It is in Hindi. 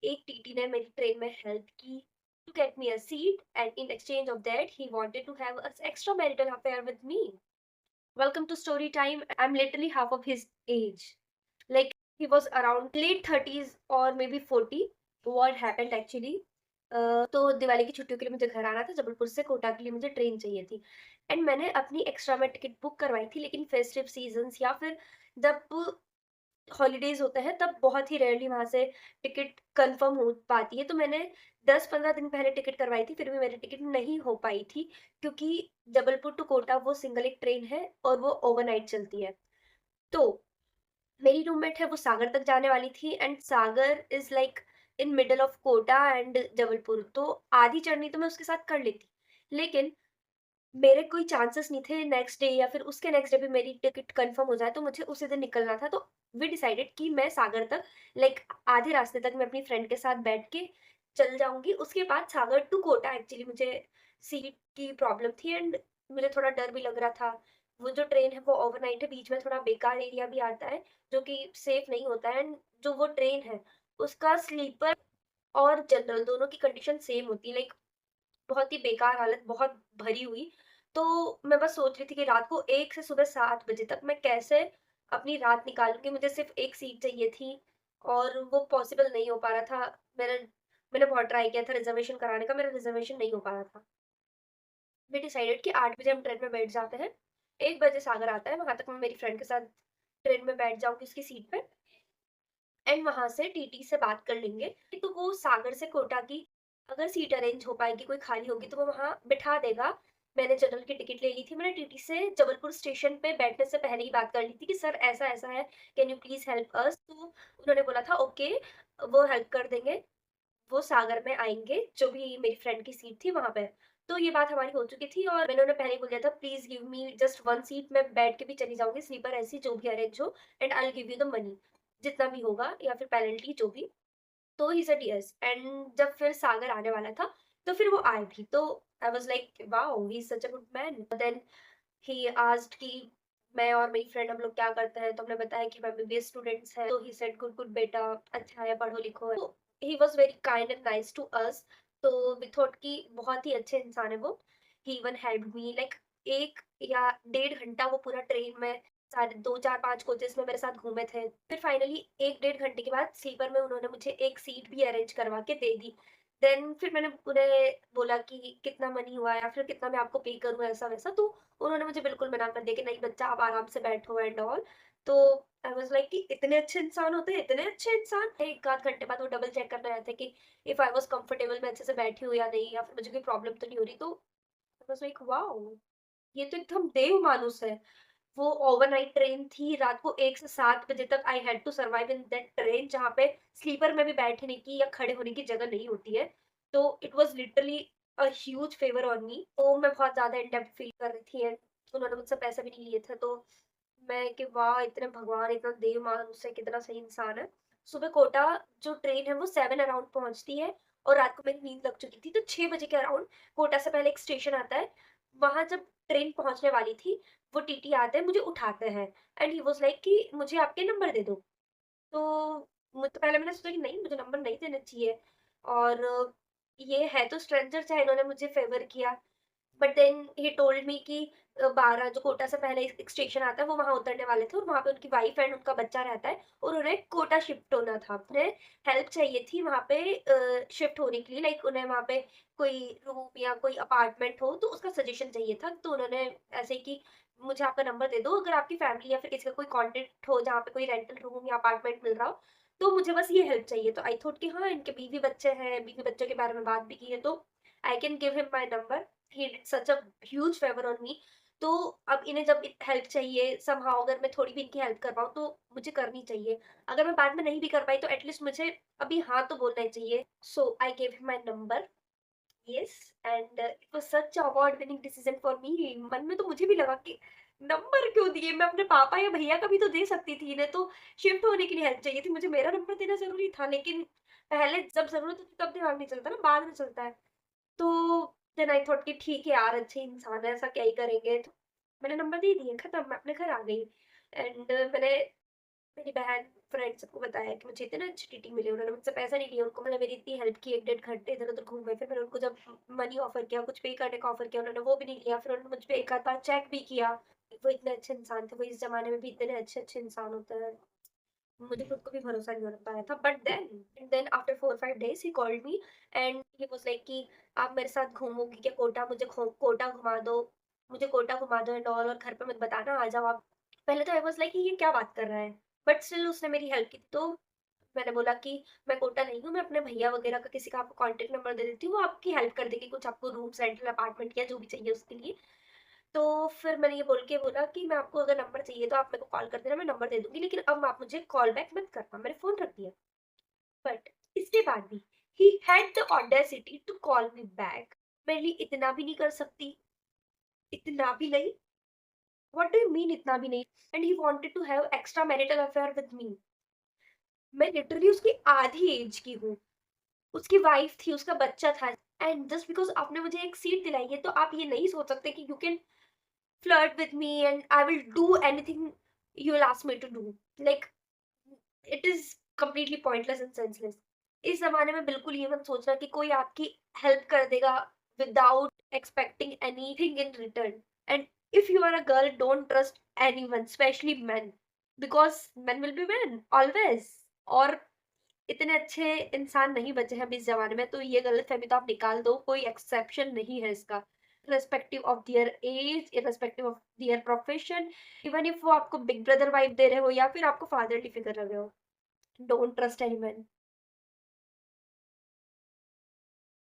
एक टीटी ने मेरी ट्रेन में हेल्प की to get me a seat, and in exchange of that he wanted to have an extramarital affair with me. Welcome to story time. I'm literally half of his age. Like, he was around late 30s or maybe 40. What happened actually? तो दिवाली की छुट्टियों के लिए मुझे घर आना था, जबलपुर से कोटा के लिए मुझे ट्रेन चाहिए थी। एंड मैंने अपनी एक्स्ट्रा में टिकट बुक करवाई थी, लेकिन फेस्टिव सीजन्स या फिर जब हॉलीडेज होते हैं तब बहुत ही रेयरली वहां से टिकट कंफर्म हो पाती है। तो मैंने 10-15 दिन पहले टिकट करवाई थी, फिर भी मेरी टिकट नहीं हो पाई थी, क्योंकि जबलपुर टू कोटा वो सिंगल एक ट्रेन है और वो ओवरनाइट चलती है। तो मेरी रूममेट है वो सागर तक जाने वाली थी, and Sagar is like in middle of Kota and Jabalpur, तो आधी जर्नी तो मैं उसके साथ कर लेती, लेकिन मेरे कोई चांसेस नहीं थे नेक्स्ट डे या फिर उसके नेक्स्ट डे भी मेरी टिकट कंफर्म हो जाए, तो मुझे उसी दिन निकलना था। तो वी डिसाइडेड कि मैं सागर तक, लाइक आधे रास्ते तक मैं अपनी फ्रेंड के साथ बैठ के चल जाऊंगी। उसके बाद सागर टू कोटा, एक्चुअली मुझे सीट की प्रॉब्लम थी एंड मुझे थोड़ा डर भी लग रहा था। वो जो ट्रेन है वो ओवरनाइट है, बीच में थोड़ा बेकार एरिया भी आता है जो कि सेफ नहीं होता है, एंड जो वो ट्रेन है उसका स्लीपर और जनरल दोनों की कंडीशन सेम होती है, लाइक बहुत ही बेकार हालत, बहुत भरी हुई। तो मैं बस सोच रही थी कि रात को 1 से सुबह 7 बजे तक मैं कैसे अपनी रात निकालूँगी। मुझे सिर्फ़ 1 सीट चाहिए थी और वो पॉसिबल नहीं हो पा रहा था। मैंने मैंने बहुत ट्राई किया था रिज़र्वेशन कराने का, मेरा रिज़र्वेशन नहीं हो पा रहा था। वी डिसाइडेड कि 8 बजे हम ट्रेन में बैठ जाते हैं। 1 बजे सागर आता है, वहाँ तक मैं मेरी फ्रेंड के साथ ट्रेन में बैठ जाऊँगी उसकी सीट पे, एंड वहाँ से टीटी से बात कर लेंगे। तो वो सागर से कोटा की अगर सीट अरेंज हो पाएगी, कोई खाली होगी तो वो वहाँ बिठा देगा। मैंने जनरल की टिकट ले ली थी। मैंने टीटी से जबलपुर स्टेशन पे बैठने से पहले ही बात कर ली थी कि सर ऐसा-ऐसा है, can you please help us? तो उन्होंने बोला था ओके, वो हेल्प कर देंगे। वो सागर में आएँगे, जो भी मेरी फ्रेंड की सीट थी वहाँ पे। तो ये बात हमारी हो चुकी थी और मैंने उन्हें पहले ही बोल दिया था please give me just 1 seat, मैं बैठ के भी चली जाऊँगी स्लीपर एसी जो भी अरेंज हो, and I will give you the money, जितना भी होगा या फिर पेनल्टी जो भी। तो ही सेड यस, एंड जब फिर सागर आने वाला था, तो फिर वो आए भी। तो I was like wow! He is such a good man. Then he asked कि मैं और मेरी फ्रेंड हम लोग क्या करते हैं, तो हमने बताया कि हम एमबीबीएस स्टूडेंट्स हैं। तो ही सेड गुड गुड बेटा, अच्छा है, पढ़ो-लिखो। तो he was very kind and nice to us. तो वी थॉट कि बहुत ही अच्छे इंसान है वो। ही इवन हेल्प्ड मी लाइक 1 या डेढ़ घंटा वो पूरा ट्रेन में सारे 2, 4, 5 कोचेज़ में मेरे साथ घूमे थे। फिर फाइनली 1 डेढ़ घंटे के बाद स्लीपर में उन्होंने मुझे एक सीट भी अरेंज करवा के दे दी। देन फिर मैंने उन्हें बोला कि कितना मनी हुआ या फिर कितना मैं आपको पे करूँ ऐसा-वैसा, तो उन्होंने मुझे बिल्कुल मना कर दिया कि नहीं बच्चा आप आराम से बैठो एंड ऑल। तो आई वाज़ लाइक कि इतने अच्छे इंसान होते हैं, इतने अच्छे इंसान। 1 आध घंटे बाद वो डबल चेक करने आए थे कि इफ आई वाज़ कंफर्टेबल, मैं अच्छे से बैठी हूँ या नहीं, या फिर मुझे कोई प्रॉब्लम तो नहीं हो रही। तो आई वाज़ लाइक वॉव! ये तो एकदम देव मानुस है। वो ओवरनाइट ट्रेन थी, रात को 1 से 7 बजे तक I had to survive in that train, जहाँ पे स्लीपर में भी बैठने की या खड़े होने की जगह नहीं होती है। तो it was literally a huge favour on me. तो मैं बहुत ज़्यादा इंडेप्ट फील कर रही थी, एंड उन्होंने मुझसे पैसे भी नहीं लिए थे। तो मैं कि वाह! इतने भगवान, इतना देव मानुस है, कितना सही इंसान है। सुबह कोटा जो ट्रेन है वो 7 अराउंड पहुँचती है, और रात को मेरी नींद लग चुकी थी, तो 6 बजे के अराउंड कोटा से पहले एक स्टेशन आता है। वहाँ जब ट्रेन पहुँचने वाली थी, वो टीटी आते हैं, मुझे उठाते हैं, एंड ही वाज़ लाइक कि मुझे आपके नंबर दे दो। तो तो पहले मैंने सोचा कि नहीं, मुझे नंबर नहीं देना चाहिए, और ये है तो स्ट्रेंजर, चाहे इन्होंने मुझे फ़ेवर किया। But then he told me कि 12 जो कोटा से पहले एक स्टेशन आता है, वो वहाँ उतरने वाले थे और वहाँ पे उनकी वाइफ एंड उनका बच्चा रहता है, और उन्हें कोटा शिफ्ट होना था। उन्हें हेल्प चाहिए थी वहाँ पे शिफ्ट होने के लिए, लाइक उन्हें वहाँ पे कोई रूम या कोई अपार्टमेंट हो, तो उसका सजेशन चाहिए था। तो उन्होंने ऐसे ही कि मुझे आपका नंबर दे दो, अगर आपकी फैमिली या फिर किसी का कोई कॉन्टैक्ट हो जहाँ पे कोई रेंटल रूम या अपार्टमेंट मिल रहा हो, तो मुझे बस ये हेल्प चाहिए। तो आई थॉट कि हाँ, इनके बीवी बच्चे हैं, बीवी बच्चों के बारे में बात भी की है, तो I can give him my number. He did such a huge favour on me. तो अब इन्हें जब हेल्प चाहिए समहाउ, अगर मैं थोड़ी भी इनकी हेल्प कर पाऊँ तो मुझे करनी चाहिए। अगर मैं बाद में नहीं भी कर पाई तो एटलीस्ट मुझे अभी हाँ तो बोलना ही चाहिए। So I gave him my number. Yes, and it was such a award winning decision for me. मन में तो मुझे भी लगा कि नंबर क्यों दिए? मैं अपने पापा या भैया का भी तो दे सकती थी, इन्हें तो शिफ्ट होने के लिए हेल्प चाहिए थी, मुझे मेरा नंबर देना ज़रूरी था। लेकिन पहले जब ज़रूरत होती है तब दिमाग नहीं चलता ना, बाद में चलता है। तो देन आई थॉट कि ठीक है यार, अच्छे इंसान है, ऐसा क्या ही करेंगे। तो मैंने नंबर दे दिए, खत्म, मैं अपने घर आ गई। एंड मैंने मेरी बहन फ्रेंड सबको बताया कि मुझे इतने अच्छी टीटी मिली, उन्होंने मुझसे पैसा नहीं लिया, उनको मतलब मेरी इतनी हेल्प की, 1 डेढ़ घंटे इधर उधर घूम गए। फिर मैंने उनको जब मनी ऑफर किया, कुछ पे करने का ऑफर किया, उन्होंने वो भी नहीं लिया। फिर उन्होंने मुझ पे एक आध बार चेक भी किया। वो इतने अच्छे इंसान थे, वो इस जमाने में भी इतने अच्छे अच्छे इंसान होते हैं, मुझे खुद को भी भरोसा नहीं हो पाया था। But then after 4 5 days he called me and he was like कि आप मेरे साथ घूमोगी क्या कोटा, मुझे कोटा घुमा दो, मुझे कोटा घुमा दो एंड ऑल, और घर पे मत बताना, आ जाओ आप। पहले तो आई वाज लाइक ये क्या बात कर रहा है, बट स्टिल उसने मेरी हेल्प की। तो मैंने बोला कि मैं कोटा नहीं हूँ, मैं अपने भैया वगैरह का किसी का आपको कॉन्टेक्ट नंबर दे देती हूँ, वो आपकी हेल्प कर देगी, कुछ आपको रूम रेंटल अपार्टमेंट या जो भी चाहिए उसके लिए। तो फिर मैंने ये बोल के बोला कि मैं आपको अगर नंबर चाहिए तो आप मेरे को कॉल कर देना, मैं नंबर दे दूंगी, लेकिन अब आप मुझे कॉल बैक मत करना। मैंने फोन रख दिया। बट इसके बाद भी he had the audacity to call me back. मेरे लिए इतना भी नहीं कर सकती, इतना भी नहीं। व्हाट डू यू मीन इतना भी नहीं? And he wanted to have extra marital affair with me. मैं लिटरली उसकी आधी एज की हूँ, उसकी वाइफ थी, उसका बच्चा था, एंड जस्ट बिकॉज आपने मुझे एक सीट दिलाई है तो आप ये नहीं सोच सकते कि you can flirt with me and I will do anything you will ask me to do. Like it is completely pointless and senseless. इस जमाने में बिल्कुल ये मत सोचना कि कोई आपकी हेल्प कर देगा without expecting anything in return. And if you are a girl, don't trust anyone, especially men, because men will be men always. और इतने अच्छे इंसान नहीं बचे हैं अभी इस ज़माने में, तो ये गलतफ़हमी तो आप निकाल दो, कोई एक्सेप्शन नहीं है इसका। Irrespective of their age, irrespective of their profession, even if वो आपको बिग ब्रदर वाइब दे रहे हो या फिर आपको फादरली फिगर लग रहे हो, डोंट ट्रस्ट एनीवन।